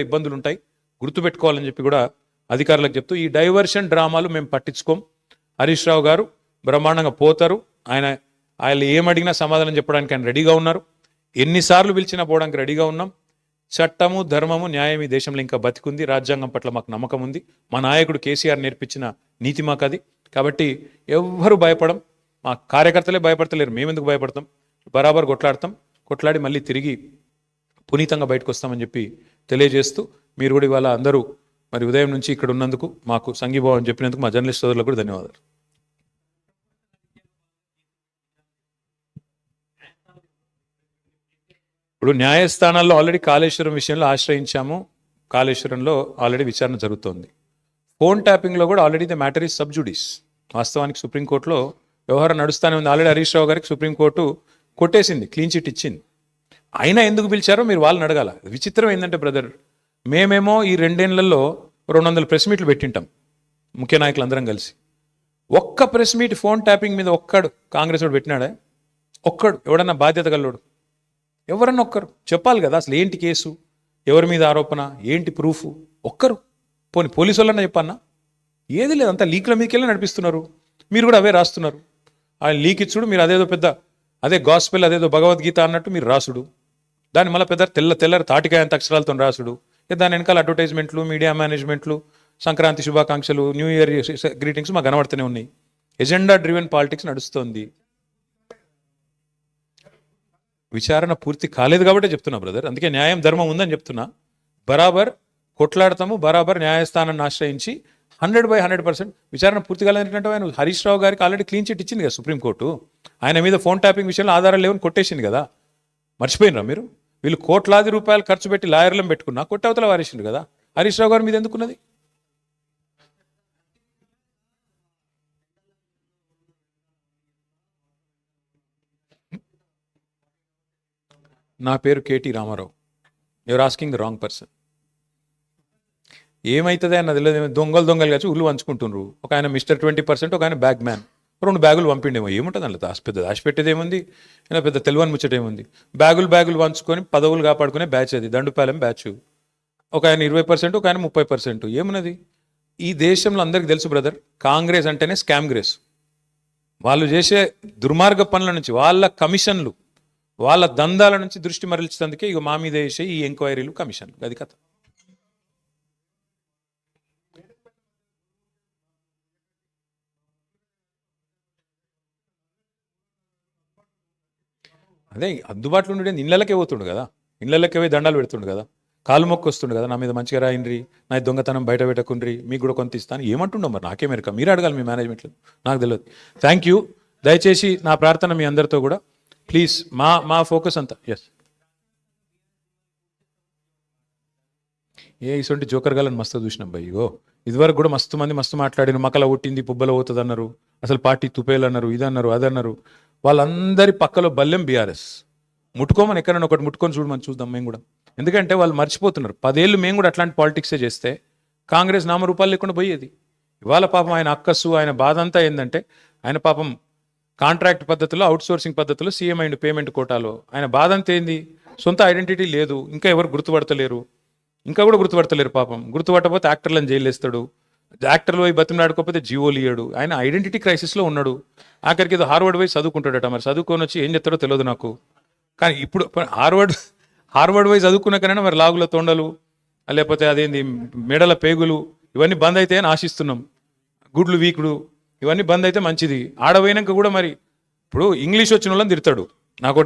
ఇబ్బందులు ఉంటాయి, గుర్తుపెట్టుకోవాలని చెప్పి కూడా అధికారులకు చెప్తూ ఈ డైవర్షన్ డ్రామాలు మేము పట్టించుకోం. హరీష్ రావు గారు బ్రహ్మాండంగా పోతారు. ఆయన ఏమడిగినా సమాధానం చెప్పడానికి ఆయన రెడీగా ఉన్నారు. ఎన్నిసార్లు పిలిచినా పోవడానికి రెడీగా ఉన్నాం. చట్టము, ధర్మము, న్యాయం ఈ దేశంలో ఇంకా బతికుంది. రాజ్యాంగం పట్ల మాకు నమ్మకం ఉంది. మా నాయకుడు కేసీఆర్ నేర్పించిన నీతి మాకు అది. కాబట్టి ఎవ్వరు భయపడం, మా కార్యకర్తలే భయపడతలేరు, మేమెందుకు భయపడతాం? బరాబర్ కొట్లాడి మళ్ళీ తిరిగి పునీతంగా బయటకు వస్తామని చెప్పి తెలియజేస్తూ, మీరు కూడా ఇవాళ అందరూ మరి ఉదయం నుంచి ఇక్కడ ఉన్నందుకు, మాకు సంఘీభావం చెప్పినందుకు మా జర్నలిస్ట్ సోదరులకు కూడా ధన్యవాదాలు. ఇప్పుడు న్యాయస్థానాల్లో ఆల్రెడీ కాళేశ్వరం విషయంలో ఆశ్రయించాము. కాళేశ్వరంలో ఆల్రెడీ విచారణ జరుగుతోంది. ఫోన్ ట్యాపింగ్లో కూడా already the matter is sub జుడిస్. వాస్తవానికి సుప్రీంకోర్టులో వ్యవహారం నడుస్తూనే ఉంది. ఆల్రెడీ హరీష్ రావు గారికి సుప్రీంకోర్టు కొట్టేసింది, క్లీన్ చిట్ ఇచ్చింది. అయినా ఎందుకు పిలిచారో మీరు వాళ్ళని అడగాల. విచిత్రం ఏంటంటే బ్రదర్, మేమేమో ఈ 2 ఏళ్లలో 200 ప్రెస్ మీట్లు పెట్టింటాం ముఖ్య నాయకులు అందరం కలిసి. ఒక్క ప్రెస్ మీట్ ఫోన్ ట్యాపింగ్ మీద ఒక్కడు కాంగ్రెస్ వాడు పెట్టినాడే? ఒక్కడు ఎవడన్నా బాధ్యత గల్లోడు? ఎవరన్నా ఒక్కరు చెప్పాలి కదా అసలు ఏంటి కేసు, ఎవరి మీద ఆరోపణ, ఏంటి ప్రూఫ్? ఒక్కరు పోనీ పోలీసు వాళ్ళన్నా చెప్పన్నా? ఏది లేదు, అంతా లీక్ల మీదకెళ్ళి నడిపిస్తున్నారు. మీరు కూడా అవే రాస్తున్నారు. ఆయన లీక్ ఇచ్చుడు, మీరు అదేదో పెద్ద అదే గాస్పెల్, అదేదో భగవద్గీత అన్నట్టు మీరు రాసుడు, దాన్ని మళ్ళీ పెద్ద తెల్లరి తాటికాయంత అక్షరాలతో రాసుడు. దాని వెనకాల అడ్వర్టైజ్మెంట్లు, మీడియా మేనేజ్మెంట్లు, సంక్రాంతి శుభాకాంక్షలు, న్యూ ఇయర్ గ్రీటింగ్స్ మాకు కనబడుతూనే ఉన్నాయి. ఎజెండా డ్రివెన్ పాలిటిక్స్ నడుస్తోంది. విచారణ పూర్తి కాలేదు కాబట్టి చెప్తున్నా బ్రదర్. అందుకే న్యాయం, ధర్మం ఉందని చెప్తున్నా. బరాబర్ కొట్లాడతాము, బరాబర్ న్యాయస్థానాన్ని ఆశ్రయించి 100% విచారణ పూర్తి కాలేదంటే ఆయన హరీష్ రావు గారికి ఆల్రెడీ క్లీన్ చిట్ ఇచ్చింది కదా సుప్రీంకోర్టు. ఆయన మీద ఫోన్ ట్యాపింగ్ విషయంలో ఆధారాలు లేవని కొట్టేసింది కదా. మర్చిపోయినరా మీరు? వీళ్ళు కోట్లాది రూపాయలు ఖర్చు పెట్టి లాయర్లను పెట్టుకున్నా కొట్టవతల వారేసిండు కదా. హరీష్ రావు గారి మీద ఎందుకున్నది? నా పేరు KT Rama Rao. You're asking the wrong person. ఏమవుతుంది అన్న తెలియదు. దొంగలు వచ్చి ఉల్లు పంచుకుంటున్నారు. ఒక ఆయన మిస్టర్ 20%, ఒక ఆయన బ్యాగ్ మ్యాన్. 2 బ్యాగులు పంపిండేమో. ఏముంటుంది అందులో పెద్ద దాచిపెట్టేది ఏముంది? అయినా పెద్ద తెలివని ముచ్చటేముంది? బ్యాగులు పంచుకొని పదవులు కాపాడుకునే బ్యాచ్ అది, దండుపాలెం బ్యాచ్. ఒక ఆయన 20%, ఒక ఆయన 30%. ఏమున్నది? ఈ దేశంలో అందరికీ తెలుసు బ్రదర్, కాంగ్రెస్ అంటేనే స్కామ్ గ్రేస్. వాళ్ళు చేసే దుర్మార్గ పనుల నుంచి, వాళ్ళ కమిషన్లు, వాళ్ళ దందాల నుంచి దృష్టి మరల్చేందుకే ఇక మా మీద వేసే ఈ ఎంక్వైరీలు, కమిషన్లు. అది కథ. అదే అందుబాటులో ఉండే ఇళ్ళకే పోతుండు కదా, ఇళ్ళకే పోయి దండాలు పెడుతుండు కదా, కాలు మొక్కు వస్తుండు కదా, నా మీద మంచిగా రాయండ్రి, నా దొంగతనం బయట పెట్టకుండ్రి, మీకు కూడా కొంత ఇస్తాను. ఏమంటుండో మరి నాకే మెరక, మీరు అడగాలి మీ మేనేజ్మెంట్లో, నాకు తెలియదు. Thank you. దయచేసి నా ప్రార్థన మీ అందరితో కూడా, ప్లీజ్ మా ఫోకస్ అంతా. ఎస్, ఇటువంటి జోకర్ గాలని మస్తు చూసినాం భయ్. ఇగో ఇదివరకు కూడా మస్తు మంది మస్తు మాట్లాడిన, మకల కొట్టింది పుబ్బల పోతుంది అన్నారు, అసలు పార్టీ తుపేలు అన్నారు, ఇదన్నారు, అదన్నారు. వాళ్ళందరి పక్కలో బల్లెం బీఆర్ఎస్. ముట్టుకోమని ఎక్కడైనా ఒకటి ముట్టుకొని చూడమని చూద్దాం మేము కూడా. ఎందుకంటే వాళ్ళు మర్చిపోతున్నారు, 10 ఏళ్ళు మేము కూడా అట్లాంటి పాలిటిక్సే చేస్తే కాంగ్రెస్ నామరూపాలు లేకుండా పోయేది. ఇవాళ పాపం ఆయన అక్కస్సు, ఆయన బాధ అంతా ఏంటంటే, ఆయన పాపం కాంట్రాక్ట్ పద్ధతిలో, అవుట్సోర్సింగ్ పద్ధతిలో సీఎం అయిండు పేమెంట్ కోటాలో. ఆయన బాధ అంతా ఏంది? సొంత ఐడెంటిటీ లేదు, ఇంకా ఎవరు గుర్తుపడతలేరు, ఇంకా కూడా గుర్తుపడతలేరు పాపం. గుర్తుపట్టకపోతే యాక్టర్లను జైలు వేస్తాడు, యాక్టర్లు పోయి బతిమలాడుకోకపోతే జీవోలు ఇయ్యాడు. ఆయన ఐడెంటిటీ క్రైసిస్లో ఉన్నాడు. ఆఖరికి ఏదో హార్వర్డ్ పోయి చదువుకుంటాడట. మరి చదువుకొని వచ్చి ఏం చెప్తాడో తెలియదు నాకు. కానీ ఇప్పుడు హార్వర్డ్ పోయి చదువుకున్నాకనైనా మరి లాగుల తొండలు, లేకపోతే అదేంది మెడల పేగులు, ఇవన్నీ బంద్ అయితే అని ఆశిస్తున్నాం. గుడ్లు వీకుడు ఇవన్నీ బంద్ అయితే మంచిది. ఆడపోయినాక కూడా మరి ఇప్పుడు ఇంగ్లీష్ వచ్చిన వాళ్ళని తిడతాడు. నాకు